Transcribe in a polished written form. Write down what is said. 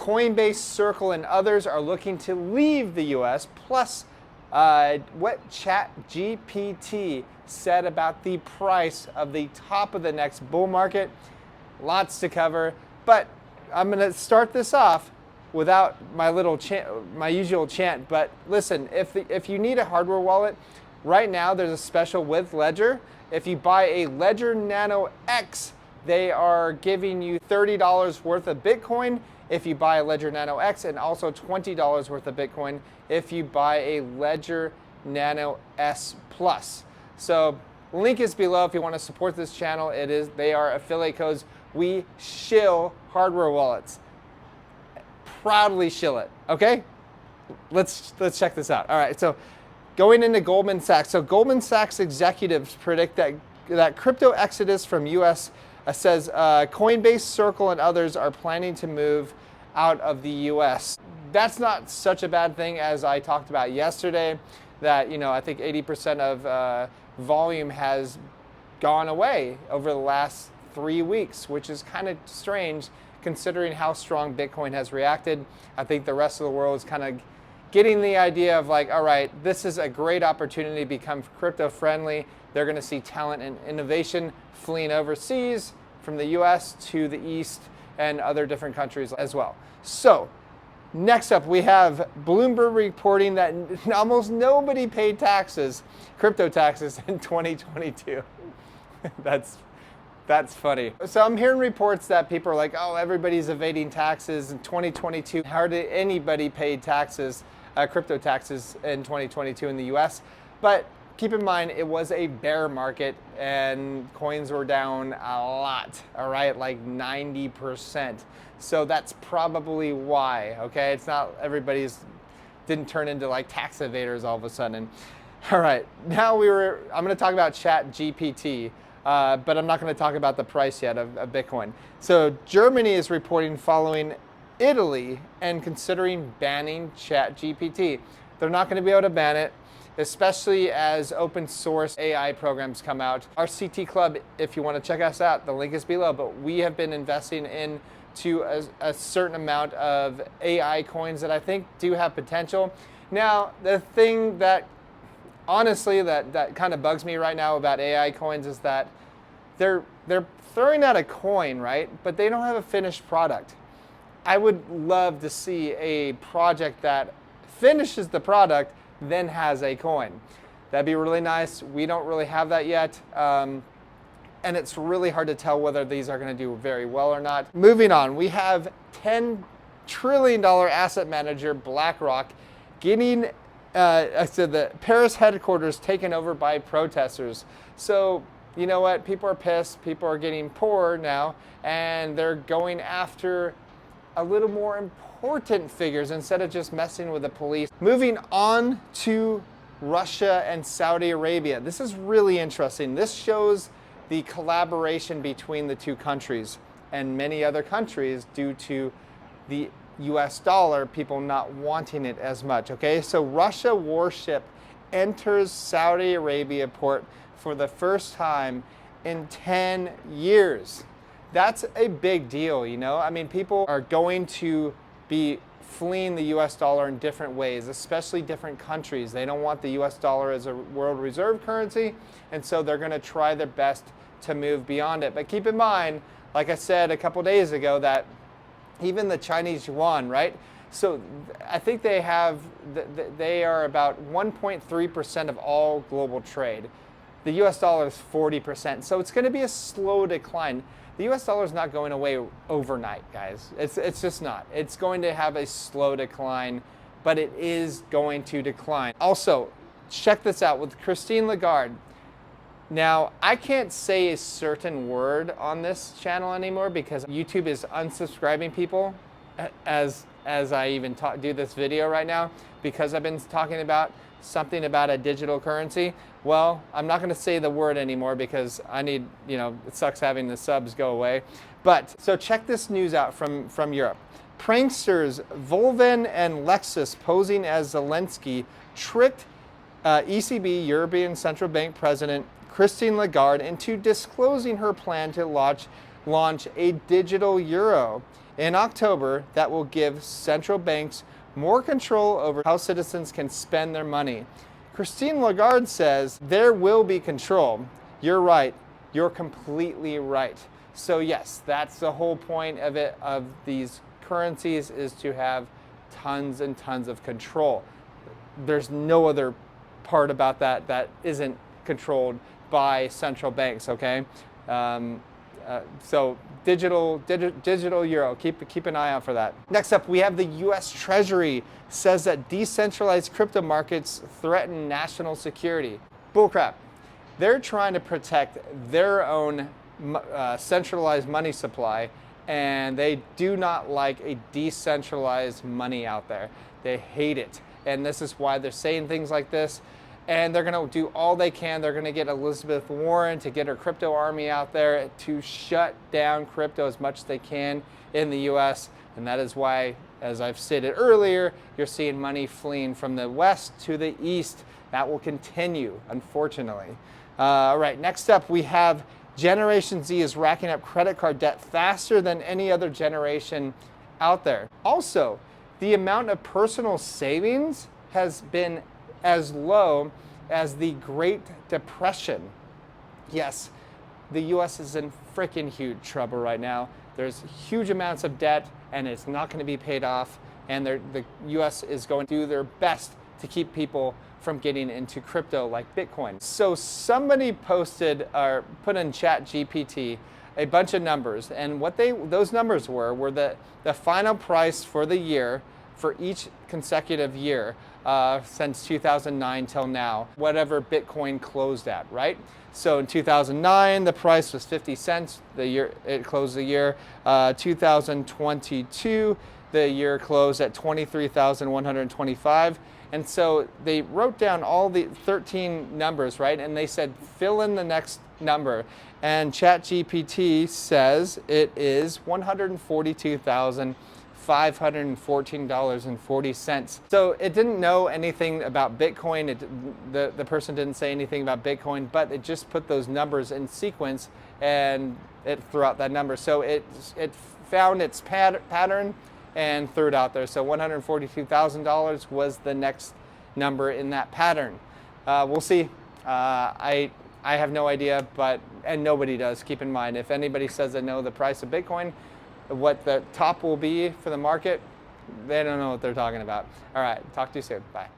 Coinbase, Circle, and others are looking to leave the US, plus what ChatGPT said about the price of the top of the next bull market. Lots to cover, but I'm going to start this off without my little my usual chant. But listen, if you need a hardware wallet, right now there's a special with Ledger. If you buy a Ledger Nano X, they are giving you $30 worth of Bitcoin if you buy a Ledger Nano X, and also $20 worth of Bitcoin if you buy a Ledger Nano S Plus. So link is below if you want to support this channel. They are affiliate codes. We shill hardware wallets. Proudly shill it. Okay? Let's check this out. All right, so going into Goldman Sachs. So Goldman Sachs executives predict that crypto exodus from US says Coinbase, Circle, and others are planning to move out of the US. That's not such a bad thing, as I talked about yesterday, that I think 80% of volume has gone away over the last 3 weeks, which is kind of strange considering how strong Bitcoin has reacted. I think the rest of the world is kind of getting the idea of like, all right, this is a great opportunity to become crypto friendly. They're going to see talent and innovation fleeing overseas from the US to the East and other different countries as well. So next up, we have Bloomberg reporting that almost nobody paid taxes, crypto taxes, in 2022. That's funny. So I'm hearing reports that people are like, oh, everybody's evading taxes in 2022. Hardly anybody paid taxes, crypto taxes in 2022 in the US. But keep in mind, it was a bear market and coins were down a lot, all right, like 90%. So that's probably why, okay? It's not everybody's didn't turn into like tax evaders all of a sudden. All right, now I'm gonna talk about ChatGPT. But I'm not going to talk about the price yet of Bitcoin. So Germany is reporting following Italy and considering banning ChatGPT. They're not going to be able to ban it, especially as open source AI programs come out. Our CT Club, if you want to check us out, the link is below, but we have been investing into a certain amount of AI coins that I think do have potential. Now, the thing that honestly, that kind of bugs me right now about AI coins is that they're throwing out a coin, right? But they don't have a finished product. I would love to see a project that finishes the product, then has a coin. That'd be really nice. We don't really have that yet. And it's really hard to tell whether these are going to do very well or not. Moving on, we have $10 trillion asset manager BlackRock getting so the Paris headquarters taken over by protesters. So you know what? People are pissed. People are getting poor now, and they're going after a little more important figures instead of just messing with the police. Moving on to Russia and Saudi Arabia. This is really interesting. This shows the collaboration between the two countries and many other countries due to the US dollar, people not wanting it as much, okay? So Russia warship enters Saudi Arabia port for the first time in 10 years. That's a big deal, I mean, people are going to be fleeing the US dollar in different ways, especially different countries. They don't want the US dollar as a world reserve currency, and so they're gonna try their best to move beyond it. But keep in mind, like I said a couple days ago, that even the Chinese yuan, right? So I think they are about 1.3% of all global trade. The US dollar is 40%. So it's going to be a slow decline. The US dollar is not going away overnight, guys. It's just not. It's going to have a slow decline, but it is going to decline. Also, check this out with Christine Lagarde. Now, I can't say a certain word on this channel anymore because YouTube is unsubscribing people as I even do this video right now, because I've been talking about something about a digital currency. Well, I'm not going to say the word anymore because I need, it sucks having the subs go away. But so check this news out from Europe. Pranksters Volven and Lexus posing as Zelensky tricked ECB, European Central Bank President Christine Lagarde, into disclosing her plan to launch launch a digital euro in October that will give central banks more control over how citizens can spend their money. Christine Lagarde says there will be control. You're right. You're completely right. So yes, that's the whole point of it, of these currencies, is to have tons and tons of control. There's no other part about that that isn't controlled by central banks, okay? So digital euro, keep an eye out for that. Next up, we have the US Treasury says that decentralized crypto markets threaten national security. Bullcrap. They're trying to protect their own centralized money supply, and they do not like a decentralized money out there. They hate it. And this is why they're saying things like this. And they're going to do all they can. They're going to get Elizabeth Warren to get her crypto army out there to shut down crypto as much as they can in the US. And that is why, as I've stated earlier, you're seeing money fleeing from the west to the east. That will continue, unfortunately. All right, next up we have Generation Z is racking up credit card debt faster than any other generation out there. Also, the amount of personal savings has been as low as the Great Depression. Yes, the US is in freaking huge trouble right now. There's huge amounts of debt and it's not going to be paid off, and the US is going to do their best to keep people from getting into crypto like Bitcoin. So somebody posted or put in ChatGPT a bunch of numbers, and what those numbers were the final price for the year for each consecutive year since 2009 till now, whatever Bitcoin closed at, right? So in 2009, the price was 50 cents. The year it closed the year. 2022, the year closed at 23,125. And so they wrote down all the 13 numbers, right? And they said, fill in the next number. And ChatGPT says it is $142,514.40. So it didn't know anything about Bitcoin. The person didn't say anything about Bitcoin, but it just put those numbers in sequence and it threw out that number. So it found its pattern and threw it out there. So $142,000 was the next number in that pattern. We'll see. I have no idea, and nobody does. Keep in mind, if anybody says they know the price of Bitcoin, what the top will be for the market, they don't know what they're talking about. All right, talk to you soon. Bye.